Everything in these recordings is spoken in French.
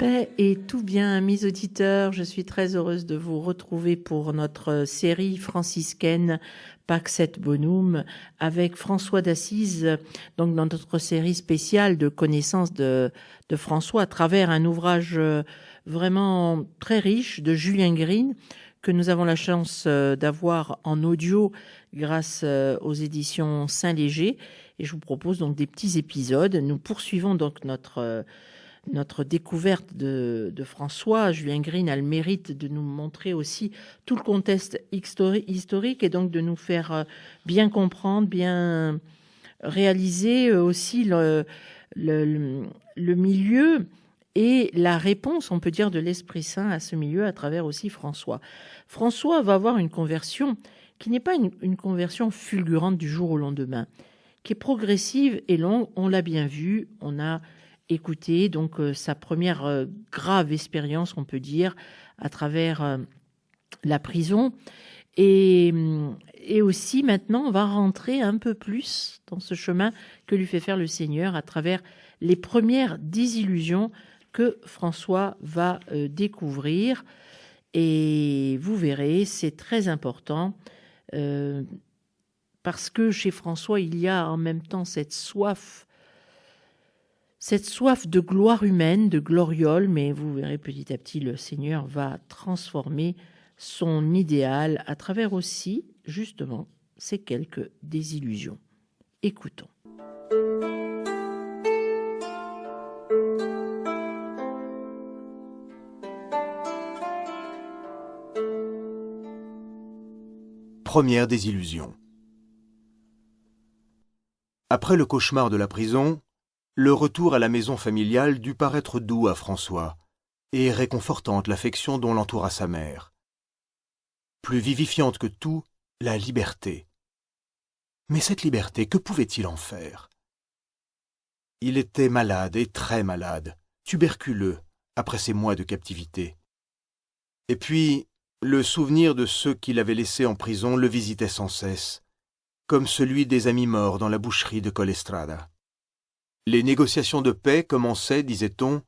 Paix et tout bien, amis auditeurs. Je suis très heureuse de vous retrouver pour notre série franciscaine Pax et Bonum avec François d'Assise, donc dans notre série spéciale de connaissances de François à travers un ouvrage vraiment très riche de Julien Green que nous avons la chance d'avoir en audio grâce aux éditions Saint-Léger. Et je vous propose donc des petits épisodes. Nous poursuivons donc notre découverte de François. Julien Green a le mérite de nous montrer aussi tout le contexte historique et donc de nous faire bien comprendre, bien réaliser aussi le milieu et la réponse, on peut dire, de l'Esprit Saint à ce milieu à travers aussi François. François va avoir une conversion qui n'est pas une conversion fulgurante du jour au lendemain, qui est progressive et longue. On l'a bien vu, on a écouté donc sa première grave expérience, on peut dire, à travers la prison. Et aussi maintenant, on va rentrer un peu plus dans ce chemin que lui fait faire le Seigneur à travers les premières désillusions que François va découvrir. Et vous verrez, c'est très important parce que chez François, il y a en même temps cette soif de gloire humaine, de gloriole, mais vous verrez petit à petit, le Seigneur va transformer son idéal à travers aussi, justement, ces quelques désillusions. Écoutons. Première désillusion. Après le cauchemar de la prison, le retour à la maison familiale dut paraître doux à François, et réconfortante l'affection dont l'entoura sa mère. Plus vivifiante que tout, la liberté. Mais cette liberté, que pouvait-il en faire? Il était malade et très malade, tuberculeux, après ces mois de captivité. Et puis, le souvenir de ceux qui l'avaient laissé en prison le visitait sans cesse, comme celui des amis morts dans la boucherie de Collestrada. Les négociations de paix commençaient, disait-on,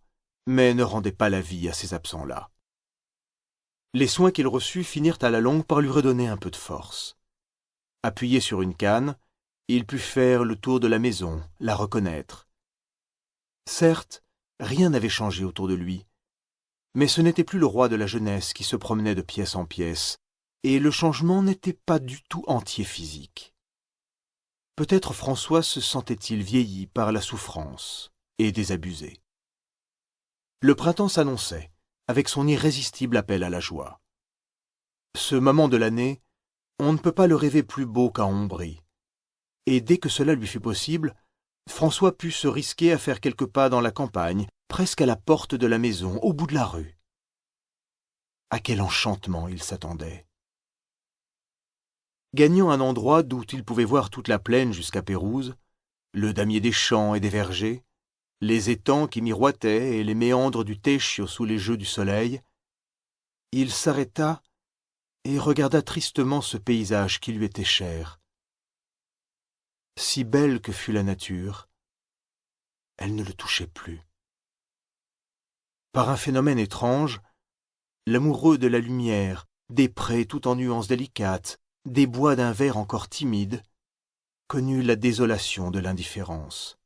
mais ne rendaient pas la vie à ces absents-là. Les soins qu'il reçut finirent à la longue par lui redonner un peu de force. Appuyé sur une canne, il put faire le tour de la maison, la reconnaître. Certes, rien n'avait changé autour de lui, mais ce n'était plus le roi de la jeunesse qui se promenait de pièce en pièce, et le changement n'était pas du tout entier physique. Peut-être François se sentait-il vieilli par la souffrance et désabusé. Le printemps s'annonçait, avec son irrésistible appel à la joie. Ce moment de l'année, on ne peut pas le rêver plus beau qu'à Ombrie. Et dès que cela lui fut possible, François put se risquer à faire quelques pas dans la campagne, presque à la porte de la maison, au bout de la rue. À quel enchantement il s'attendait! Gagnant un endroit d'où il pouvait voir toute la plaine jusqu'à Pérouse, le damier des champs et des vergers, les étangs qui miroitaient et les méandres du Tecchio sous les jeux du soleil, il s'arrêta et regarda tristement ce paysage qui lui était cher. Si belle que fût la nature, elle ne le touchait plus. Par un phénomène étrange, l'amoureux de la lumière, des prés tout en nuances délicates, des bois d'un vert encore timide, connut la désolation de l'indifférence.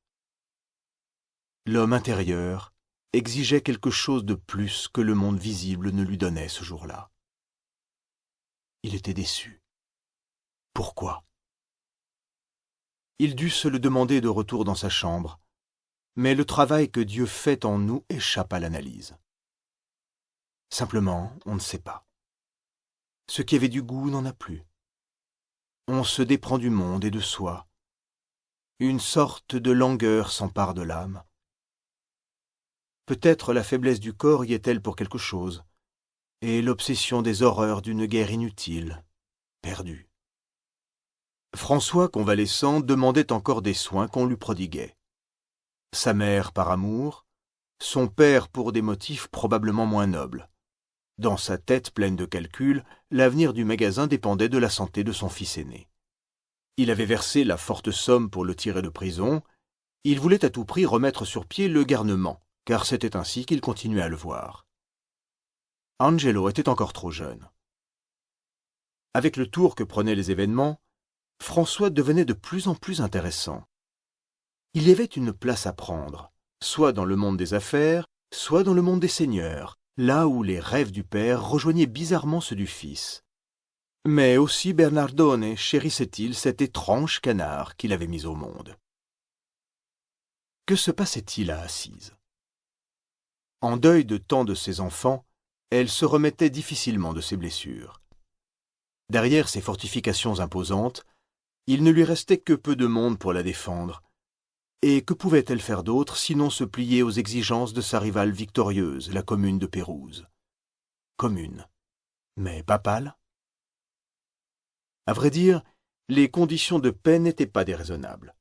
L'homme intérieur exigeait quelque chose de plus que le monde visible ne lui donnait ce jour-là. Il était déçu. Pourquoi? Il dut se le demander de retour dans sa chambre, mais le travail que Dieu fait en nous échappe à l'analyse. Simplement, on ne sait pas. Ce qui avait du goût n'en a plus. On se déprend du monde et de soi. Une sorte de langueur s'empare de l'âme. Peut-être la faiblesse du corps y est-elle pour quelque chose, et l'obsession des horreurs d'une guerre inutile, perdue. François, convalescent, demandait encore des soins qu'on lui prodiguait. Sa mère par amour, son père pour des motifs probablement moins nobles. Dans sa tête pleine de calculs, l'avenir du magasin dépendait de la santé de son fils aîné. Il avait versé la forte somme pour le tirer de prison. Il voulait à tout prix remettre sur pied le garnement, car c'était ainsi qu'il continuait à le voir. Angelo était encore trop jeune. Avec le tour que prenaient les événements, François devenait de plus en plus intéressant. Il y avait une place à prendre, soit dans le monde des affaires, soit dans le monde des seigneurs, là où les rêves du père rejoignaient bizarrement ceux du fils. Mais aussi Bernardone chérissait-il cet étrange canard qu'il avait mis au monde. Que se passait-il à Assise? En deuil de tant de ses enfants, elle se remettait difficilement de ses blessures. Derrière ces fortifications imposantes, il ne lui restait que peu de monde pour la défendre. Et que pouvait-elle faire d'autre sinon se plier aux exigences de sa rivale victorieuse, la commune de Pérouse? Commune, mais papale? À vrai dire, les conditions de paix n'étaient pas déraisonnables.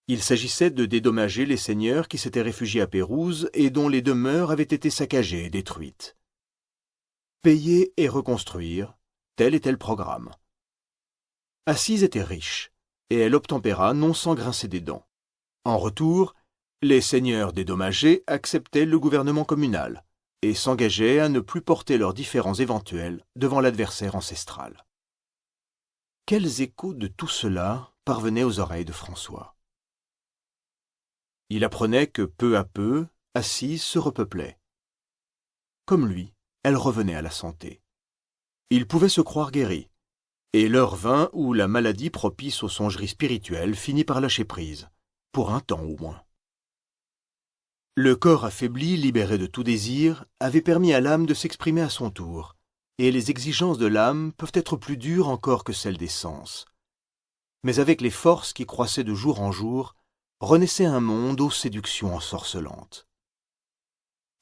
Il s'agissait de dédommager les seigneurs qui s'étaient réfugiés à Pérouse et dont les demeures avaient été saccagées et détruites. Payer et reconstruire, tel était le programme. Assise était riche, et elle obtempéra non sans grincer des dents. En retour, les seigneurs dédommagés acceptaient le gouvernement communal et s'engageaient à ne plus porter leurs différends éventuels devant l'adversaire ancestral. Quels échos de tout cela parvenaient aux oreilles de François? Il apprenait que peu à peu, Assise se repeuplait. Comme lui, elle revenait à la santé. Il pouvait se croire guéri, et l'heure vint où la maladie propice aux songeries spirituelles finit par lâcher prise, pour un temps au moins. Le corps affaibli, libéré de tout désir, avait permis à l'âme de s'exprimer à son tour, et les exigences de l'âme peuvent être plus dures encore que celles des sens. Mais avec les forces qui croissaient de jour en jour, renaissait un monde aux séductions ensorcelantes.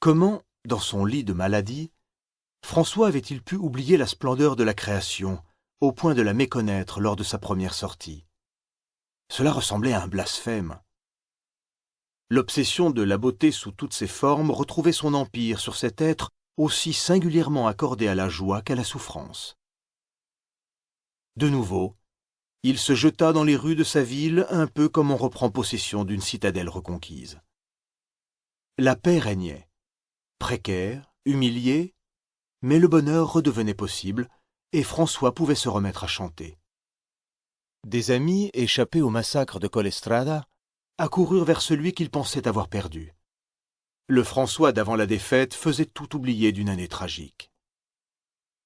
Comment, dans son lit de maladie, François avait-il pu oublier la splendeur de la création, au point de la méconnaître lors de sa première sortie? Cela ressemblait à un blasphème. L'obsession de la beauté sous toutes ses formes retrouvait son empire sur cet être aussi singulièrement accordé à la joie qu'à la souffrance. De nouveau, il se jeta dans les rues de sa ville un peu comme on reprend possession d'une citadelle reconquise. La paix régnait, précaire, humilié, mais le bonheur redevenait possible et François pouvait se remettre à chanter. Des amis, échappés au massacre de Collestrada, accoururent vers celui qu'ils pensaient avoir perdu. Le François d'avant la défaite faisait tout oublier d'une année tragique.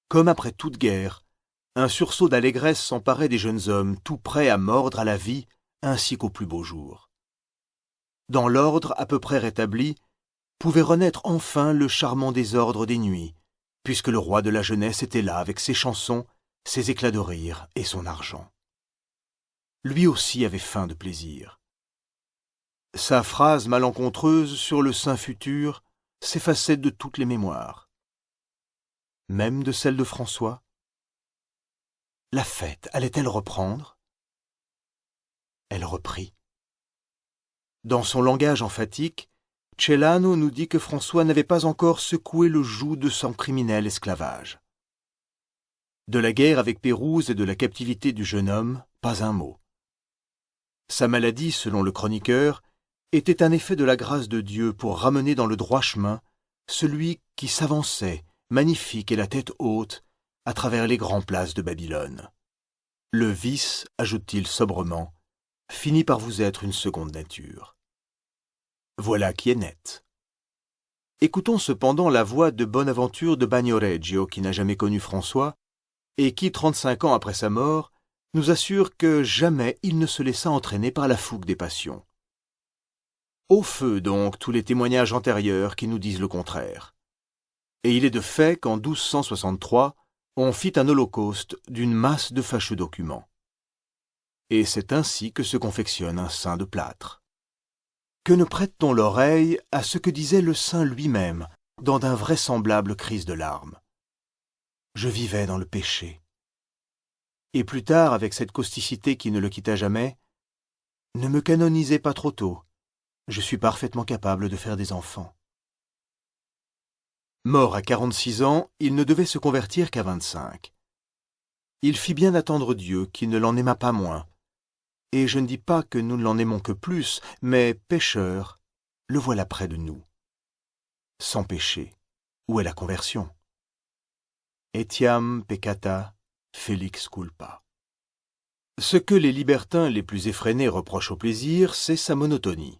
Comme après toute guerre, un sursaut d'allégresse s'emparait des jeunes hommes, tout prêts à mordre à la vie, ainsi qu'au plus beau jour. Dans l'ordre à peu près rétabli, pouvait renaître enfin le charmant désordre des nuits, puisque le roi de la jeunesse était là avec ses chansons, ses éclats de rire et son argent. Lui aussi avait faim de plaisir. Sa phrase malencontreuse sur le sein futur s'effaçait de toutes les mémoires, même de celle de François. La fête allait-elle reprendre? Elle reprit. Dans son langage emphatique, Celano nous dit que François n'avait pas encore secoué le joug de son criminel esclavage. De la guerre avec Pérouse et de la captivité du jeune homme, pas un mot. Sa maladie, selon le chroniqueur, était un effet de la grâce de Dieu pour ramener dans le droit chemin celui qui s'avançait, magnifique et la tête haute, à travers les grandes places de Babylone. Le vice, ajoute-t-il sobrement, finit par vous être une seconde nature. Voilà qui est net. Écoutons cependant la voix de Bonaventure de Bagnoregio, qui n'a jamais connu François, et qui, 35 ans après sa mort, nous assure que jamais il ne se laissa entraîner par la fougue des passions. Au feu donc tous les témoignages antérieurs qui nous disent le contraire. Et il est de fait qu'en 1263, on fit un holocauste d'une masse de fâcheux documents. Et c'est ainsi que se confectionne un saint de plâtre. Que ne prête-t-on l'oreille à ce que disait le saint lui-même dans d'invraisemblables crises de larmes? Je vivais dans le péché. Et plus tard, avec cette causticité qui ne le quitta jamais, ne me canonisez pas trop tôt, je suis parfaitement capable de faire des enfants. Mort à 46 ans, il ne devait se convertir qu'à 25. Il fit bien attendre Dieu, qui ne l'en aima pas moins. Et je ne dis pas que nous ne l'en aimons que plus, mais pécheur, le voilà près de nous. sans péché. Où est la conversion? Etiam peccata felix culpa. Ce que les libertins les plus effrénés reprochent au plaisir, c'est sa monotonie.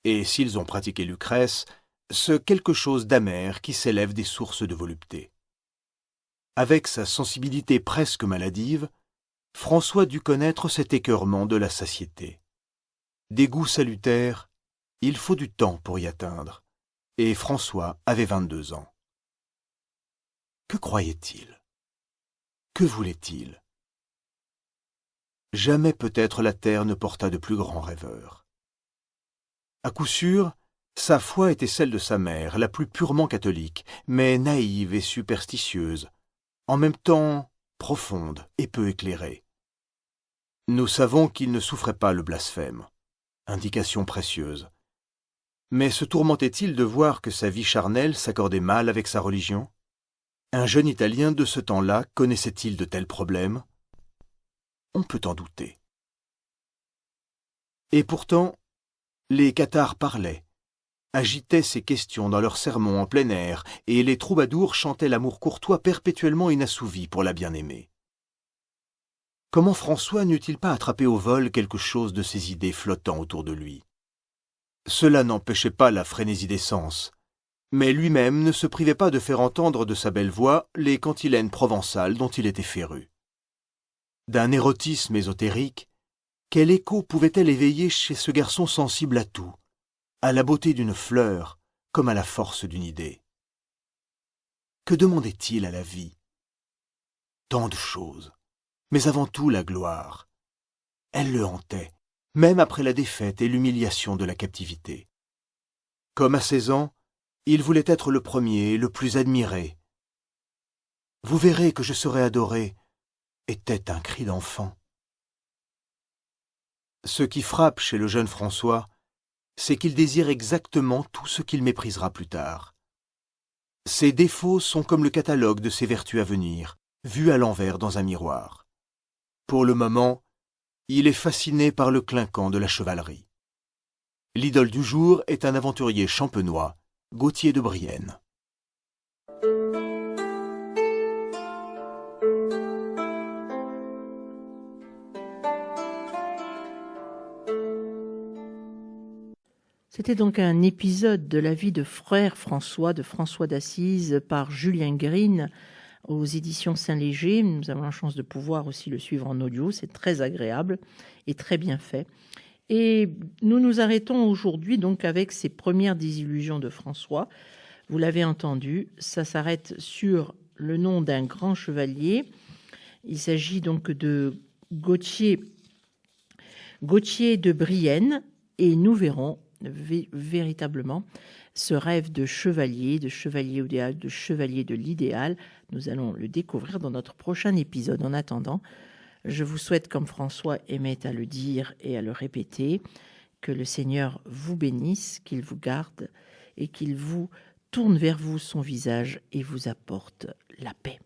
Et s'ils ont pratiqué Lucrèce, ce quelque chose d'amer qui s'élève des sources de volupté. Avec sa sensibilité presque maladive, François dut connaître cet écœurement de la satiété. Des goûts salutaires, il faut du temps pour y atteindre, et François avait 22 ans. Que croyait-il? Que voulait-il? Jamais peut-être la terre ne porta de plus grands rêveurs. À coup sûr, sa foi était celle de sa mère, la plus purement catholique, mais naïve et superstitieuse, en même temps profonde et peu éclairée. Nous savons qu'il ne souffrait pas le blasphème, indication précieuse. Mais se tourmentait-il de voir que sa vie charnelle s'accordait mal avec sa religion? Un jeune Italien de ce temps-là connaissait-il de tels problèmes? On peut en douter. Et pourtant, les cathares parlaient, agitaient ces questions dans leurs sermons en plein air, et les troubadours chantaient l'amour courtois perpétuellement inassouvi pour la bien-aimée. Comment François n'eût-il pas attrapé au vol quelque chose de ces idées flottant autour de lui? Cela n'empêchait pas la frénésie des sens, mais lui-même ne se privait pas de faire entendre de sa belle voix les cantilènes provençales dont il était féru. D'un érotisme ésotérique, quel écho pouvait-elle éveiller chez ce garçon sensible à tout, à la beauté d'une fleur comme à la force d'une idée? Que demandait-il à la vie? Tant de choses, mais avant tout la gloire. Elle le hantait, même après la défaite et l'humiliation de la captivité. Comme à 16 ans, il voulait être le premier, le plus admiré. « Vous verrez que je serai adoré », était un cri d'enfant. Ce qui frappe chez le jeune François, c'est qu'il désire exactement tout ce qu'il méprisera plus tard. Ses défauts sont comme le catalogue de ses vertus à venir, vu à l'envers dans un miroir. Pour le moment, il est fasciné par le clinquant de la chevalerie. L'idole du jour est un aventurier champenois, Gauthier de Brienne. C'était donc un épisode de la vie de Frère François, de François d'Assise, par Julien Green, aux éditions Saint-Léger. Nous avons la chance de pouvoir aussi le suivre en audio. C'est très agréable et très bien fait. Et nous nous arrêtons aujourd'hui donc avec ces premières désillusions de François. Vous l'avez entendu, ça s'arrête sur le nom d'un grand chevalier. Il s'agit donc de Gauthier de Brienne, et nous verrons véritablement ce rêve de chevalier idéal, de chevalier de l'idéal. Nous allons le découvrir dans notre prochain épisode. En attendant, je vous souhaite, comme François aimait à le dire et à le répéter, que le Seigneur vous bénisse, qu'il vous garde et qu'il vous tourne vers vous son visage et vous apporte la paix.